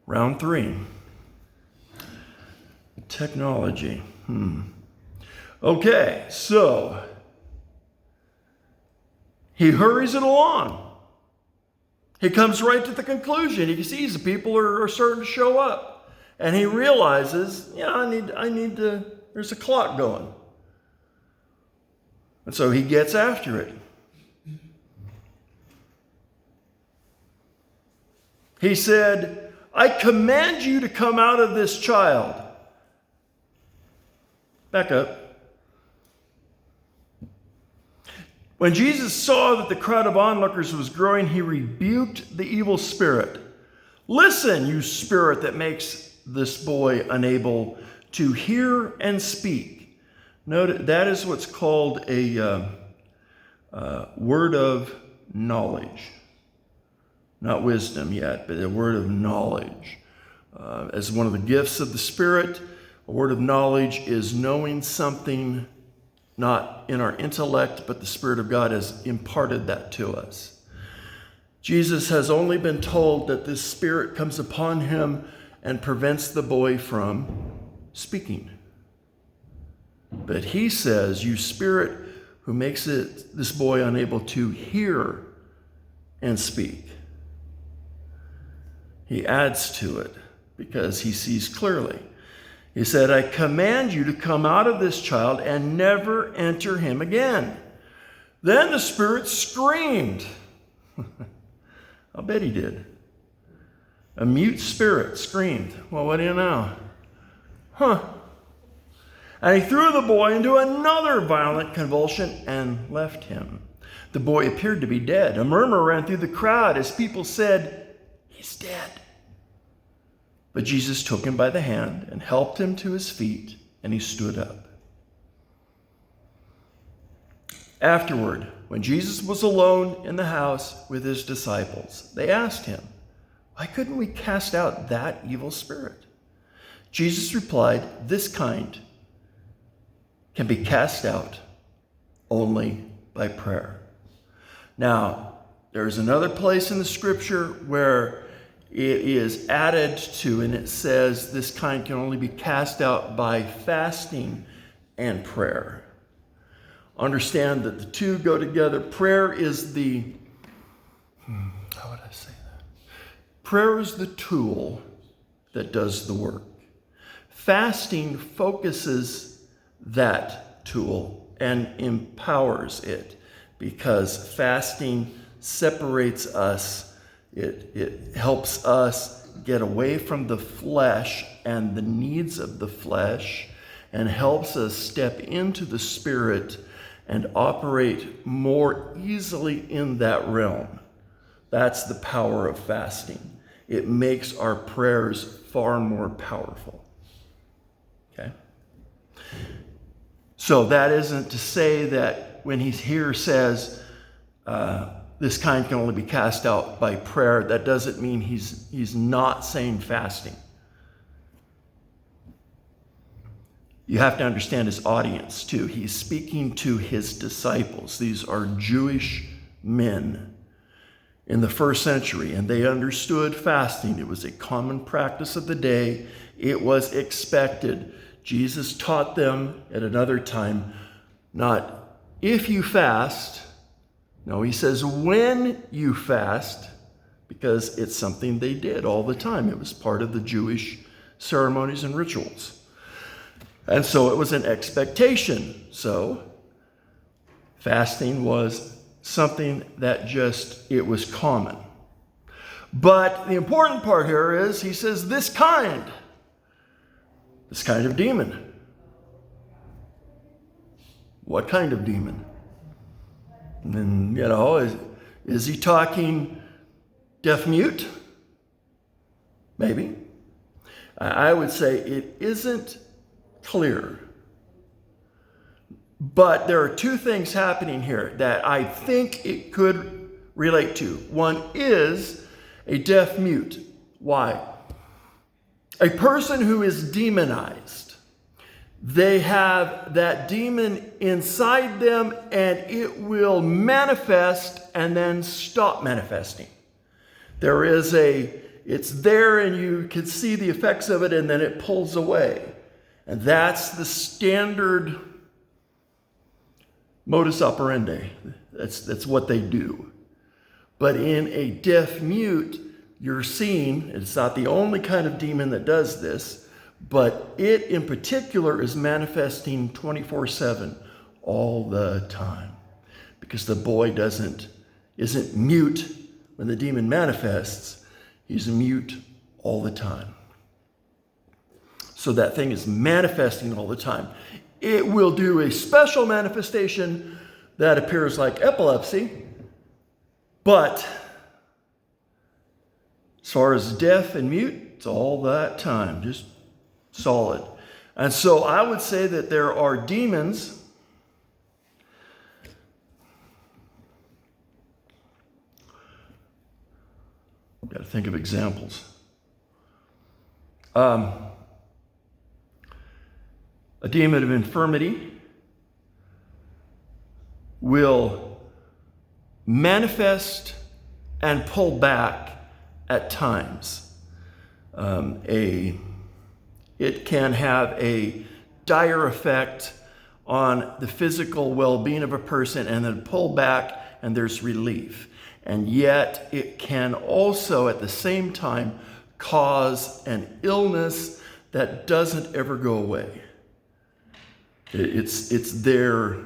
Round 3. Technology. Okay, so he hurries it along. He comes right to the conclusion. He sees the people are starting to show up. And he realizes, I need to, there's a clock going. And so he gets after it. He said, I command you to come out of this child. Back up. When Jesus saw that the crowd of onlookers was growing, he rebuked the evil spirit. Listen, you spirit that makes this boy unable to hear and speak. Note that is what's called a word of knowledge. Not wisdom yet, but a word of knowledge. As one of the gifts of the Spirit, a word of knowledge is knowing something not in our intellect, but the Spirit of God has imparted that to us. Jesus has only been told that this Spirit comes upon him and prevents the boy from speaking. But he says, you spirit who makes this boy unable to hear and speak. He adds to it because he sees clearly. He said, I command you to come out of this child and never enter him again. Then the spirit screamed. I'll bet he did. A mute spirit screamed. Well, what do you know? And he threw the boy into another violent convulsion and left him. The boy appeared to be dead. A murmur ran through the crowd as people said, he's dead. But Jesus took him by the hand and helped him to his feet, and he stood up. Afterward, when Jesus was alone in the house with his disciples, they asked him, why couldn't we cast out that evil spirit? Jesus replied, this kind can be cast out only by prayer. Now, there's another place in the scripture where it is added to, and it says this kind can only be cast out by fasting and prayer. Understand that the two go together. Prayer is how would I say that? Prayer is the tool that does the work. Fasting focuses that tool and empowers it, because fasting separates us. It helps us get away from the flesh and the needs of the flesh, and helps us step into the Spirit and operate more easily in that realm. That's the power of fasting. It makes our prayers far more powerful. Okay? So that isn't to say that when he here says, this kind can only be cast out by prayer, that doesn't mean he's not saying fasting. You have to understand his audience too. He's speaking to his disciples. These are Jewish men in the first century, and they understood fasting. It was a common practice of the day. It was expected. Jesus taught them at another time, not if you fast. No, he says when you fast, because it's something they did all the time. It was part of the Jewish ceremonies and rituals. And so it was an expectation. So fasting was something that it was common. But the important part here is he says this kind of demon. What kind of demon? And, is he talking deaf mute? Maybe. I would say it isn't clear. But there are two things happening here that I think it could relate to. One is a deaf mute. Why? A person who is demonized. They have that demon inside them, and it will manifest and then stop manifesting. There is a it's there and you can see the effects of it, and then it pulls away. And that's the standard modus operandi. That's what they do. But in a deaf mute, you're seeing, it's not the only kind of demon that does this, but it in particular is manifesting 24/7 all the time. Because the boy isn't mute when the demon manifests, he's mute all the time. So that thing is manifesting all the time. It will do a special manifestation that appears like epilepsy, but as far as deaf and mute, it's all that time, just solid. And so I would say that there are demons got to think of examples. A demon of infirmity will manifest and pull back at times. It can have a dire effect on the physical well-being of a person and then pull back and there's relief. And yet it can also at the same time cause an illness that doesn't ever go away. It's there